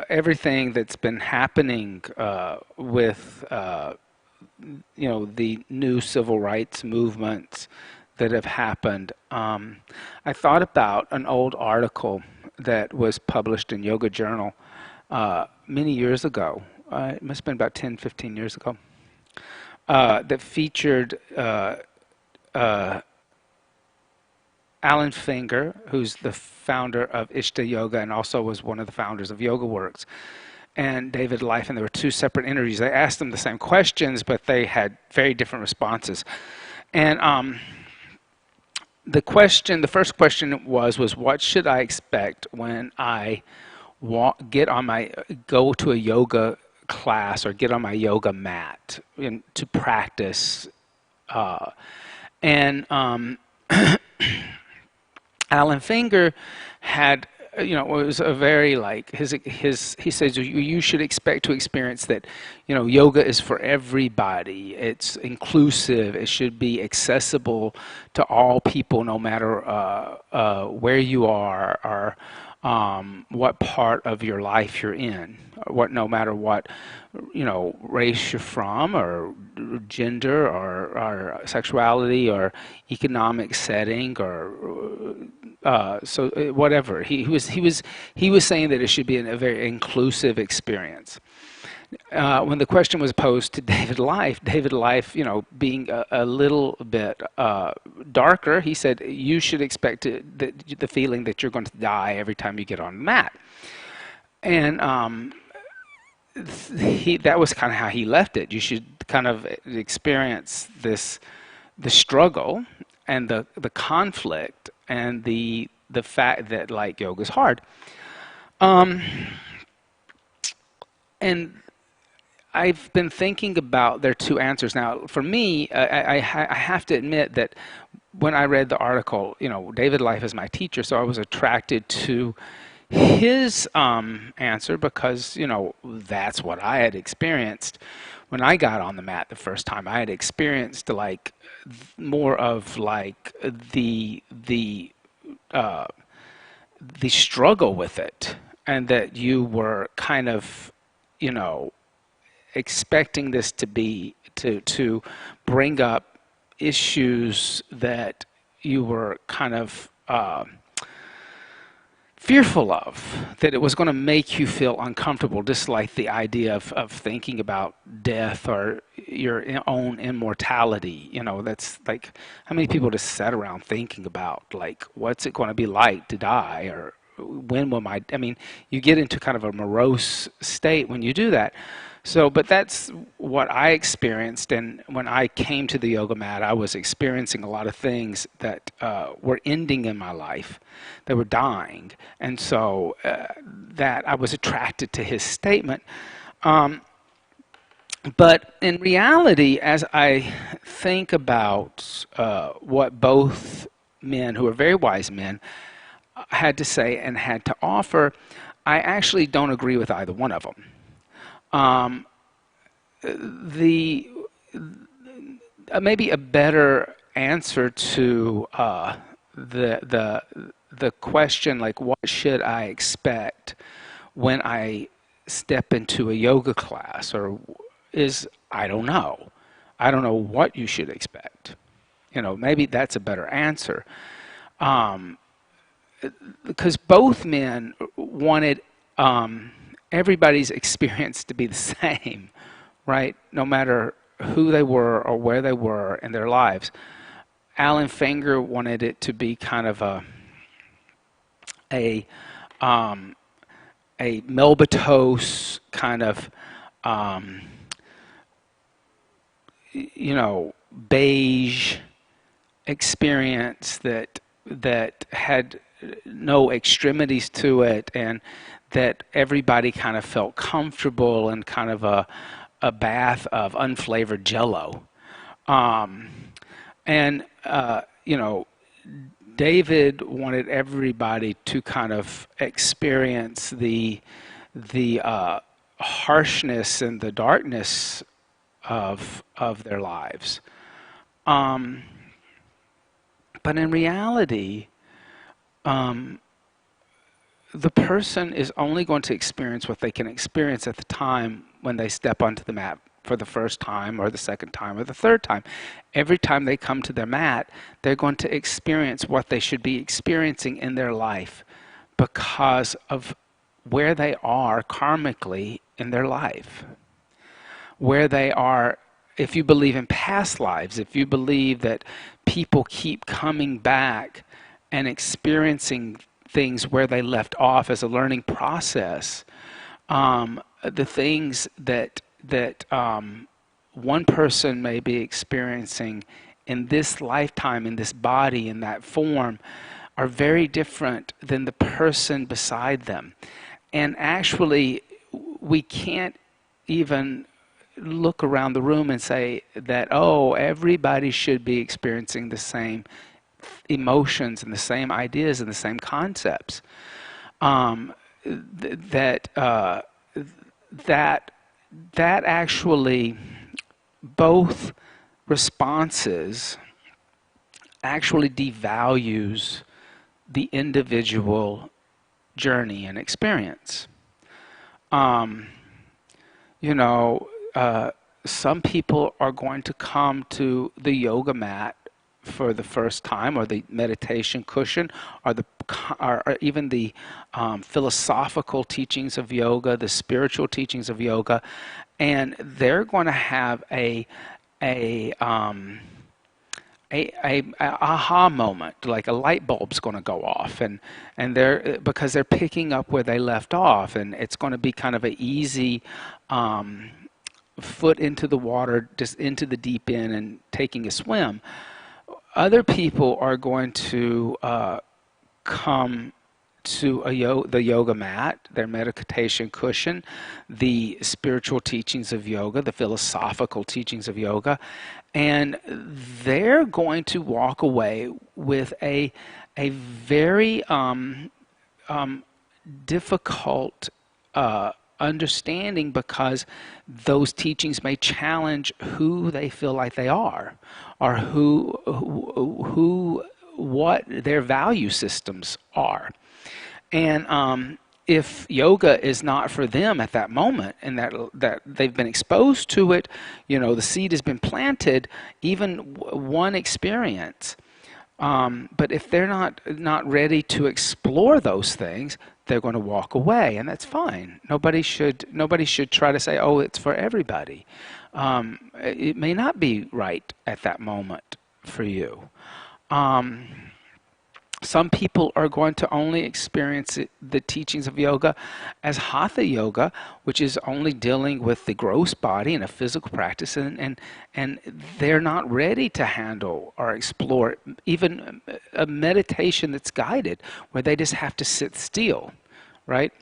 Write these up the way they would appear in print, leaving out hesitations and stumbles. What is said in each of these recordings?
everything that's been happening with the new civil rights movements that have happened, I thought about an old article that was published in Yoga Journal many years ago. It must have been about 10, 15 years ago. That featured uh, Alan Finger, who's the founder of Ishta Yoga and also was one of the founders of Yoga Works, and David Life, and there were two separate interviews. They asked them the same questions, but they had very different responses. And the first question was what should I expect when I go to a yoga class or get on my yoga mat to practice? And Alan Finger had, it was a very like he says you should expect to experience that, yoga is for everybody. It's inclusive. It should be accessible to all people, no matter where you are or what part of your life you're in, no matter what, race you're from, or gender, or sexuality, or economic setting, or whatever. He was saying that it should be a very inclusive experience. When the question was posed to David Life, being a little bit darker, he said, you should expect the feeling that you're going to die every time you get on the mat. And that was kind of how he left it. You should kind of experience the struggle and the conflict and the fact that like yoga is hard. And I've been thinking about their two answers. Now, for me, I have to admit that when I read the article, David Life is my teacher, so I was attracted to his answer because, that's what I had experienced when I got on the mat the first time. I had experienced like more of like the struggle with it, and that you were kind of, expecting this to bring up issues that you were kind of fearful of, that it was going to make you feel uncomfortable, just like the idea of thinking about death or your own immortality. That's like, how many people just sat around thinking about like, what's it going to be like to die, or when will I mean, you get into kind of a morose state when you do that. So, but that's what I experienced, and when I came to the yoga mat, I was experiencing a lot of things that were ending in my life, that were dying, and so that I was attracted to his statement. But in reality, as I think about what both men, who are very wise men, had to say and had to offer, I actually don't agree with either one of them. The maybe a better answer to the question, like, what should I expect when I step into a yoga class, or is, I don't know. I don't know what you should expect. Maybe that's a better answer. Because both men wanted everybody's experience to be the same, right? No matter who they were or where they were in their lives. Alan Finger wanted it to be kind of a Melbatose kind of beige experience that had no extremities to it, and that everybody kind of felt comfortable in kind of a bath of unflavored Jello. And David wanted everybody to kind of experience the harshness and the darkness of their lives. But in reality, the person is only going to experience what they can experience at the time when they step onto the mat for the first time or the second time or the third time. Every time they come to their mat, they're going to experience what they should be experiencing in their life because of where they are karmically in their life. Where they are, if you believe in past lives, if you believe that people keep coming back and experiencing things where they left off as a learning process, the things that one person may be experiencing in this lifetime, in this body, in that form, are very different than the person beside them. And actually, we can't even look around the room and say that, oh, everybody should be experiencing the same emotions and the same ideas and the same concepts. Um, that that actually, both responses actually devalues the individual journey and experience. Um, you know, some people are going to come to the yoga mat for the first time, or the meditation cushion, or even the philosophical teachings of yoga, the spiritual teachings of yoga, and they're going to have a a aha moment, like a light bulb's going to go off, and they're, because they're picking up where they left off, and it's going to be kind of an easy foot into the water, just into the deep end and taking a swim. Other people are going to come to the yoga mat, their meditation cushion, the spiritual teachings of yoga, the philosophical teachings of yoga, and they're going to walk away with a very difficult understanding, because those teachings may challenge who they feel like they are, or what their value systems are. And if yoga is not for them at that moment, and that they've been exposed to it, the seed has been planted, even one experience. But if they're not ready to explore those things, they're going to walk away, and that's fine. Nobody should try to say, oh, it's for everybody. It may not be right at that moment for you. Some people are going to only experience the teachings of yoga as hatha yoga, which is only dealing with the gross body and a physical practice, and they're not ready to handle or explore even a meditation that's guided, where they just have to sit still, right?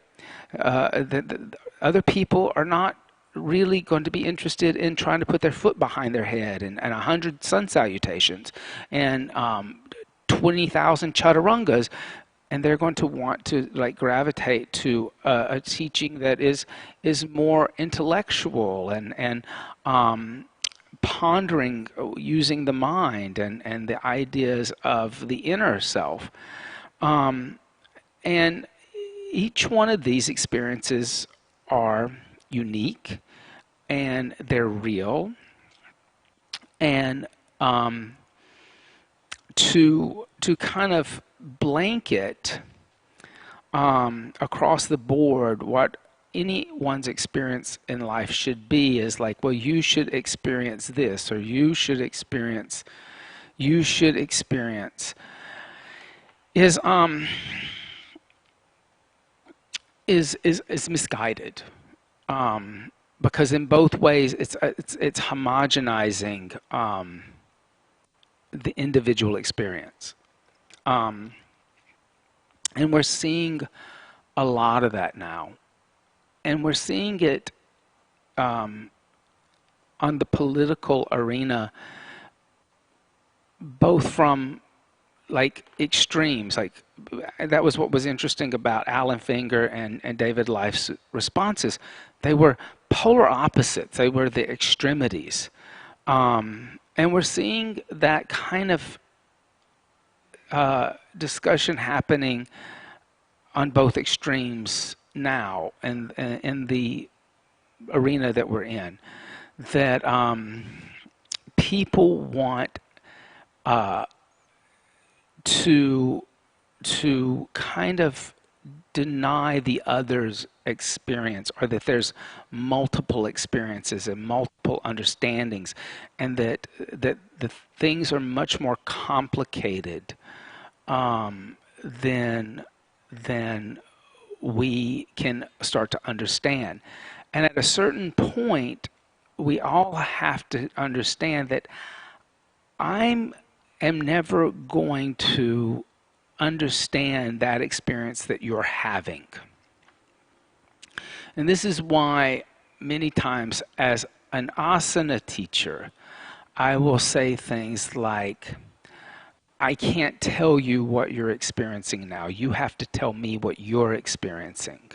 The other people are not really going to be interested in trying to put their foot behind their head and 100 sun salutations and 20,000 chaturangas, and they're going to want to gravitate to a teaching that is more intellectual and pondering, using the mind and the ideas of the inner self. And each one of these experiences are unique, and they're real, and to kind of blanket across the board what anyone's experience in life should be is like, well, you should experience this, or you should experience is misguided, because in both ways it's homogenizing the individual experience. And we're seeing a lot of that now. And we're seeing it on the political arena, both from extremes. That was what was interesting about Alan Finger and David Life's responses. They were polar opposites. They were the extremities. And we're seeing that kind of discussion happening on both extremes now, and in the arena that we're in, that people want to kind of deny the other's experience, or that there's multiple experiences and multiple understandings, and that the things are much more complicated than we can start to understand. And at a certain point, we all have to understand that I am never going to understand that experience that you're having. And this is why many times as an asana teacher, I will say things like, I can't tell you what you're experiencing now. You have to tell me what you're experiencing,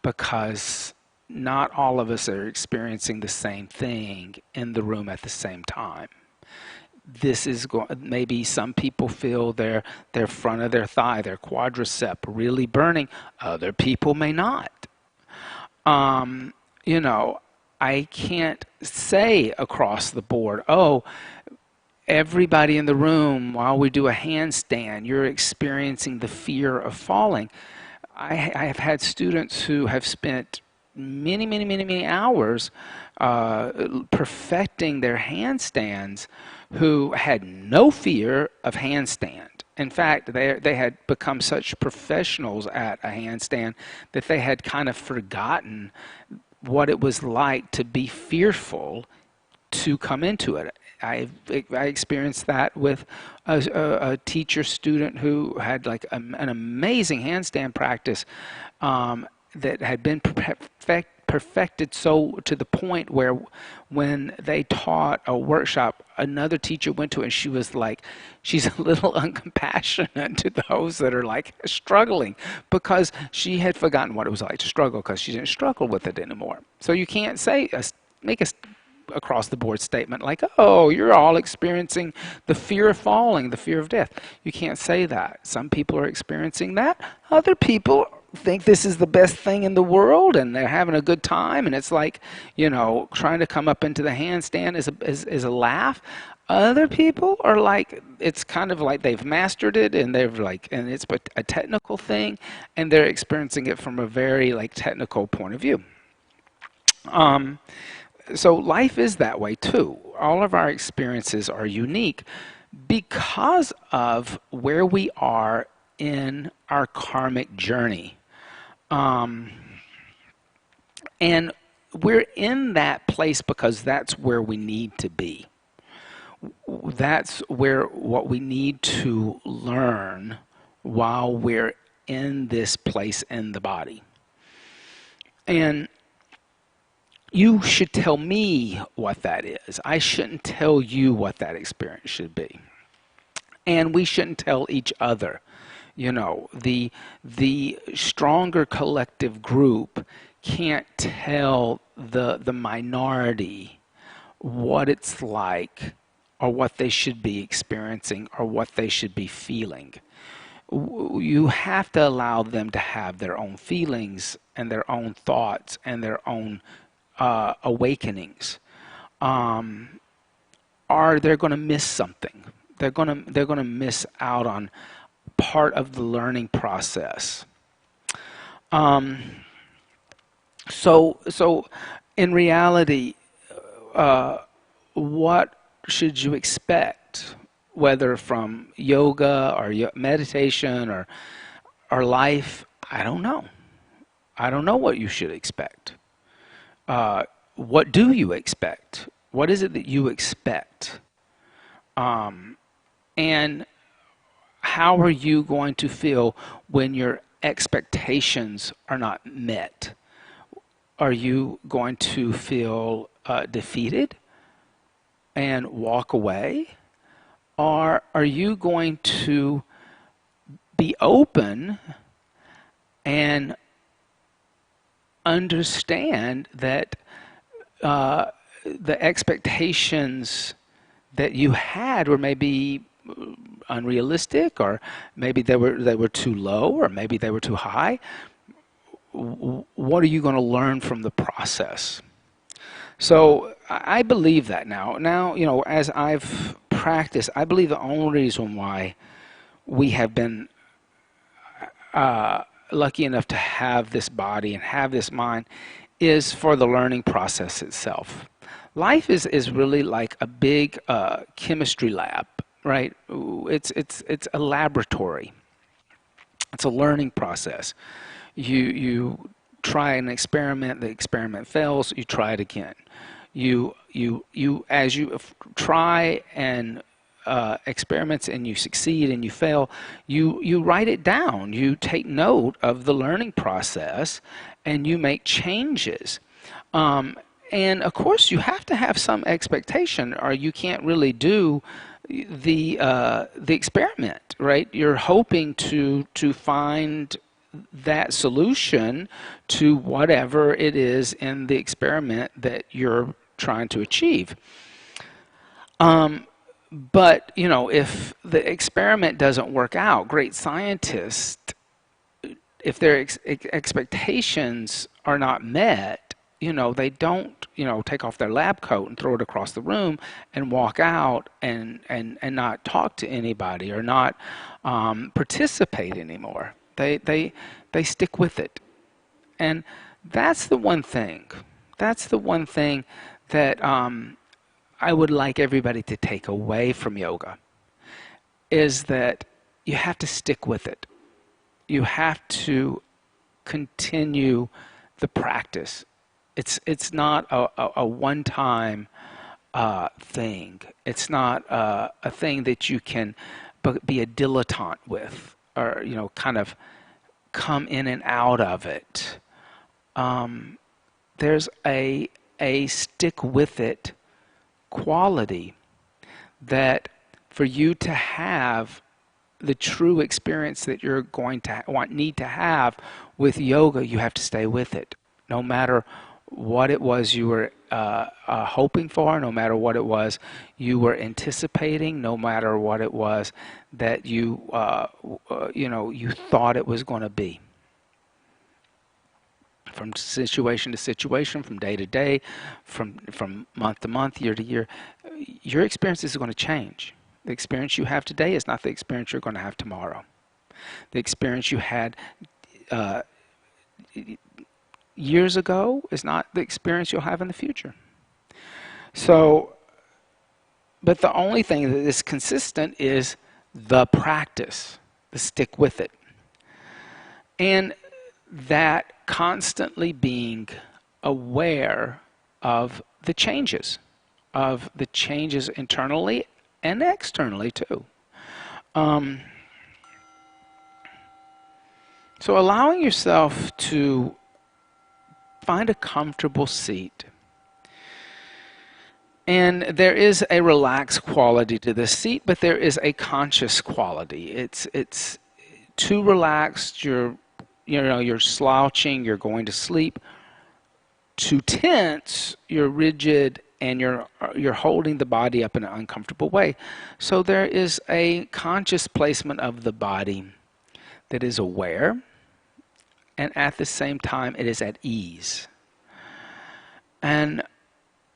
because not all of us are experiencing the same thing in the room at the same time. This is maybe some people feel their front of their thigh, their quadricep really burning. Other people may not. You know, I can't say across the board, oh, everybody in the room, while we do a handstand, you're experiencing the fear of falling. I have had students who have spent many hours perfecting their handstands, who had no fear of handstand. In fact, they had become such professionals at a handstand that they had kind of forgotten what it was like to be fearful to come into it. I experienced that with a teacher student who had like an amazing handstand practice that had been perfected so to the point where when they taught a workshop, another teacher went to it and she was like, she's a little uncompassionate to those that are like struggling, because she had forgotten what it was like to struggle, because she didn't struggle with it anymore. So you can't say make a across the board statement like, oh, you're all experiencing the fear of falling, the fear of death. You can't say that. Some people are experiencing that. Other people think this is the best thing in the world and they're having a good time, and it's like, you know, trying to come up into the handstand is a laugh. Other people are like, it's kind of like they've mastered it, and they've like, and it's a technical thing, and they're experiencing it from a very like technical point of view. So life is that way too. All of our experiences are unique because of where we are in our karmic journey. And we're in that place because that's where we need to be. That's where what we need to learn while we're in this place in the body. And you should tell me what that is. I shouldn't tell you what that experience should be. And we shouldn't tell each other. You know, the stronger collective group can't tell the minority what it's like, or what they should be experiencing, or what they should be feeling. You have to allow them to have their own feelings and their own thoughts and their own awakenings, or they're going to miss something. They're going to miss out on part of the learning process. So in reality, what should you expect, whether from yoga or meditation or life? I don't know. I don't know what you should expect. What do you expect? What is it that you expect? And how are you going to feel when your expectations are not met? Are you going to feel defeated and walk away? Or are you going to be open and understand that the expectations that you had were maybe unrealistic, or maybe they were too low, or maybe they were too high. What are you going to learn from the process? So I believe that now. Now, as I've practiced, I believe the only reason why we have been lucky enough to have this body and have this mind is for the learning process itself. Life is really like a big chemistry lab, right? It's a laboratory. It's a learning process. You try an experiment, the experiment fails, you try it again. As you try and experiments and you succeed and you fail, you write it down. You take note of the learning process and you make changes. And of course, you have to have some expectation, or you can't really do the experiment, right? You're hoping to find that solution to whatever it is in the experiment that you're trying to achieve. But if the experiment doesn't work out, great scientists, if their expectations are not met, they don't, take off their lab coat and throw it across the room and walk out and not talk to anybody or not participate anymore. They stick with it. And that's the one thing. That's the one thing that I would like everybody to take away from yoga, is that you have to stick with it. You have to continue the practice. It's not a one-time thing. It's not a thing that you can be a dilettante with, or kind of come in and out of it. There's a stick with it quality that for you to have the true experience that you're going to need to have with yoga, you have to stay with it, no matter what it was you were hoping for, no matter what it was you were anticipating, no matter what it was that you thought it was going to be. From situation to situation, from day to day, from month to month, year to year, your experience is going to change. The experience you have today is not the experience you're going to have tomorrow. The experience you had years ago is not the experience you'll have in the future. So, but the only thing that is consistent is the practice, the stick with it. And that constantly being aware of the changes internally and externally too. So allowing yourself to find a comfortable seat. And there is a relaxed quality to this seat, but there is a conscious quality. It's too relaxed, you're slouching, you're going to sleep. Too tense, you're rigid, and you're holding the body up in an uncomfortable way. So there is a conscious placement of the body that is aware, and at the same time it is at ease. And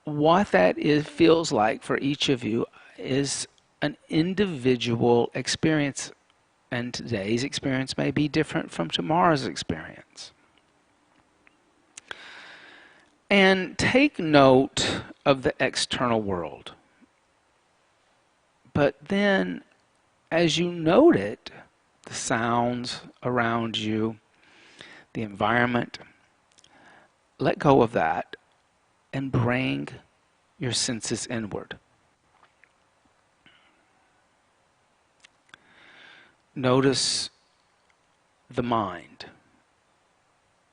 what that feels like for each of you is an individual experience, and today's experience may be different from tomorrow's experience. And take note of the external world. But then, as you note it, the sounds around you, the environment, let go of that and bring your senses inward. Notice the mind,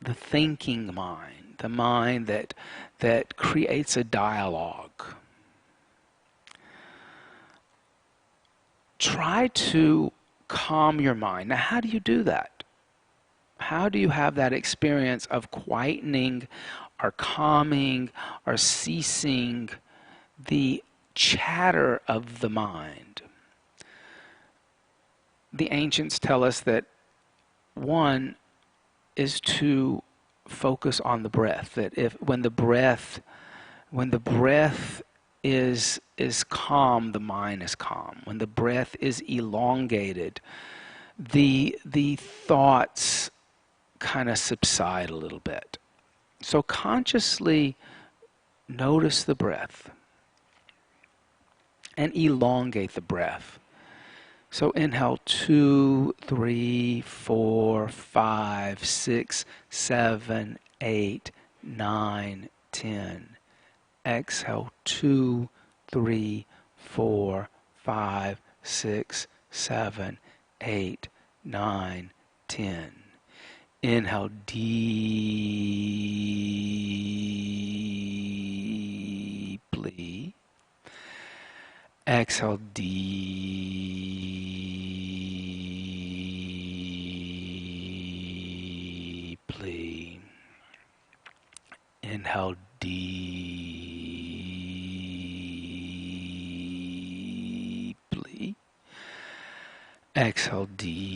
the thinking mind, the mind that creates a dialogue. Try to calm your mind. Now, how do you do that? How do you have that experience of quietening or calming or ceasing the chatter of the mind? the ancients tell us that one is to focus on the breath. That if when the breath is calm, the mind is calm. When the breath is elongated, the thoughts kind of subside a little bit. So consciously notice the breath and elongate the breath. So inhale 2, 3, 4, 5, 6, 7, 8, 9, 10. Exhale 2, 3, 4, 5, 6, 7, 8, 9, 10. Inhale deeply. Exhale deeply. Inhale deeply. Exhale deeply.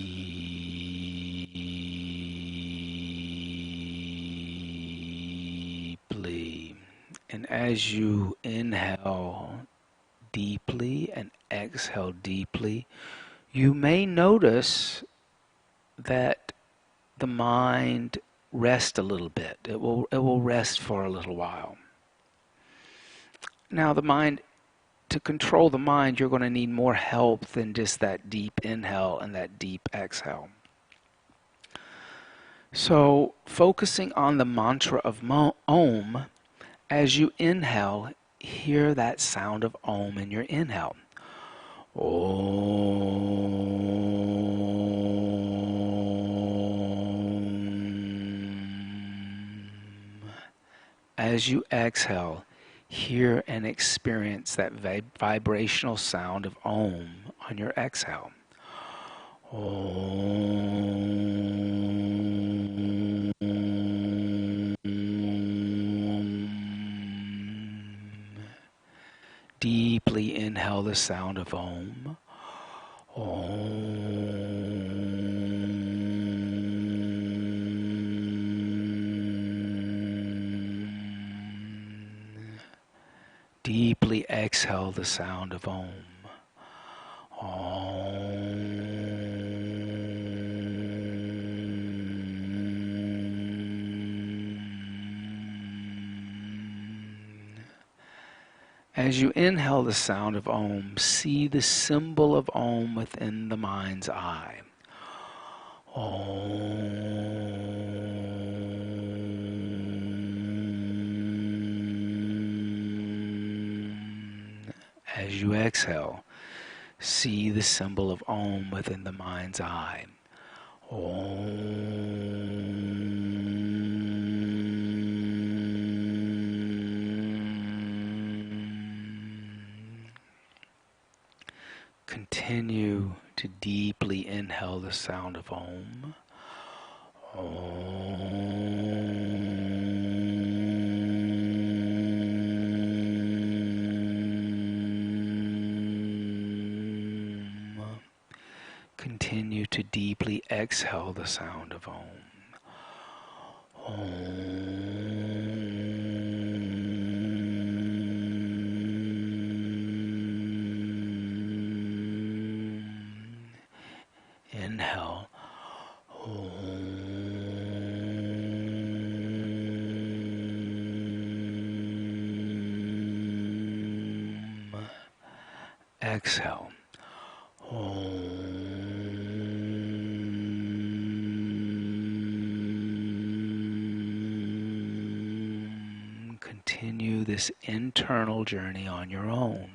And as you inhale deeply and exhale deeply, you may notice that the mind rests a little bit. It will rest for a little while. Now to control the mind, you're going to need more help than just that deep inhale and that deep exhale. So focusing on the mantra of Om, as you inhale, hear that sound of Om in your inhale. Om. As you exhale, hear and experience that vibrational sound of Om on your exhale. Om. Deeply inhale the sound of Om. Om. Deeply exhale the sound of Om. As you inhale the sound of Om, see the symbol of Om within the mind's eye. Om. As you exhale, see the symbol of Om within the mind's eye. Om. Continue to deeply inhale the sound of Om. Om. Continue to deeply exhale the sound of Om. Om. Inhale. Om. Exhale. Om. Continue this internal journey on your own.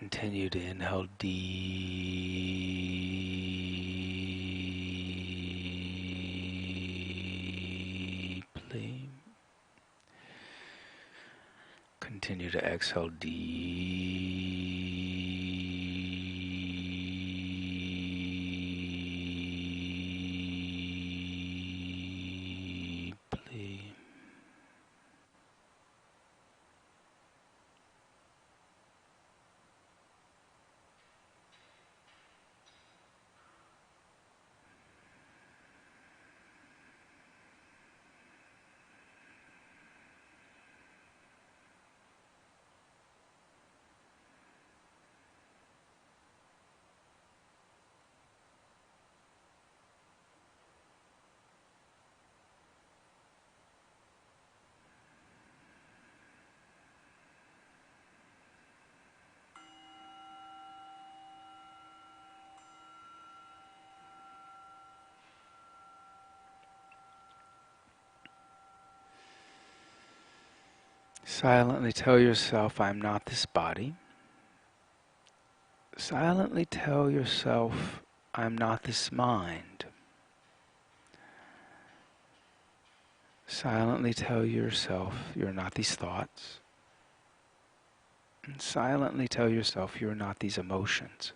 Continue to inhale deeply. Continue to exhale deeply. Silently tell yourself, I'm not this body. Silently tell yourself, I'm not this mind. Silently tell yourself, you're not these thoughts. And silently tell yourself, you're not these emotions.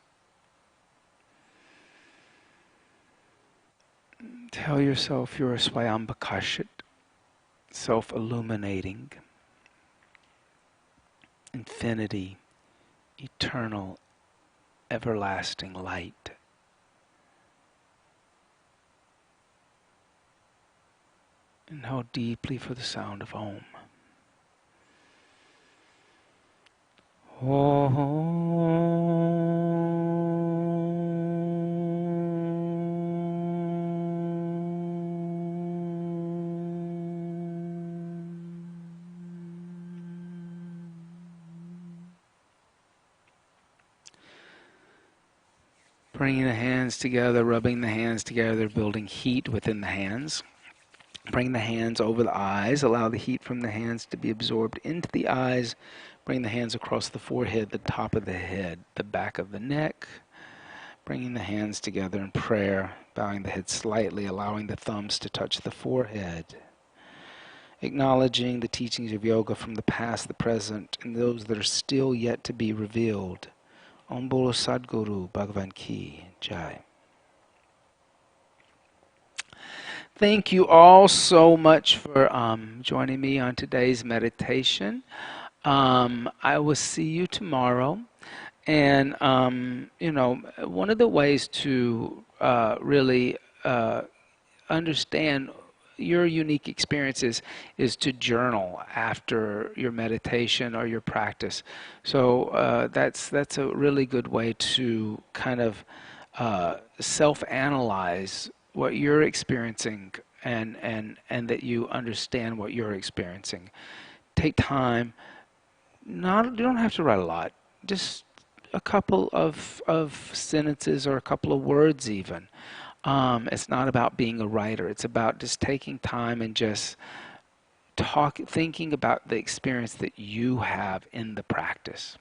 Tell yourself you're a Swayambakashit, self-illuminating, infinity, eternal, everlasting light. Inhale deeply for the sound of Om. Bringing the hands together, rubbing the hands together, building heat within the hands. Bring the hands over the eyes. Allow the heat from the hands to be absorbed into the eyes. Bring the hands across the forehead, the top of the head, the back of the neck. Bringing the hands together in prayer, bowing the head slightly, allowing the thumbs to touch the forehead. Acknowledging the teachings of yoga from the past, the present, and those that are still yet to be revealed. Om Bolo Sadguru Bhagavan Ki Jai. Thank you all so much for joining me on today's meditation. I will see you tomorrow. And, one of the ways to really understand your unique experiences is to journal after your meditation or your practice. So that's a really good way to kind of self-analyze what you're experiencing and that you understand what you're experiencing. Take time. You don't have to write a lot. Just a couple of sentences or a couple of words even. It's not about being a writer. It's about just taking time and just thinking about the experience that you have in the practice.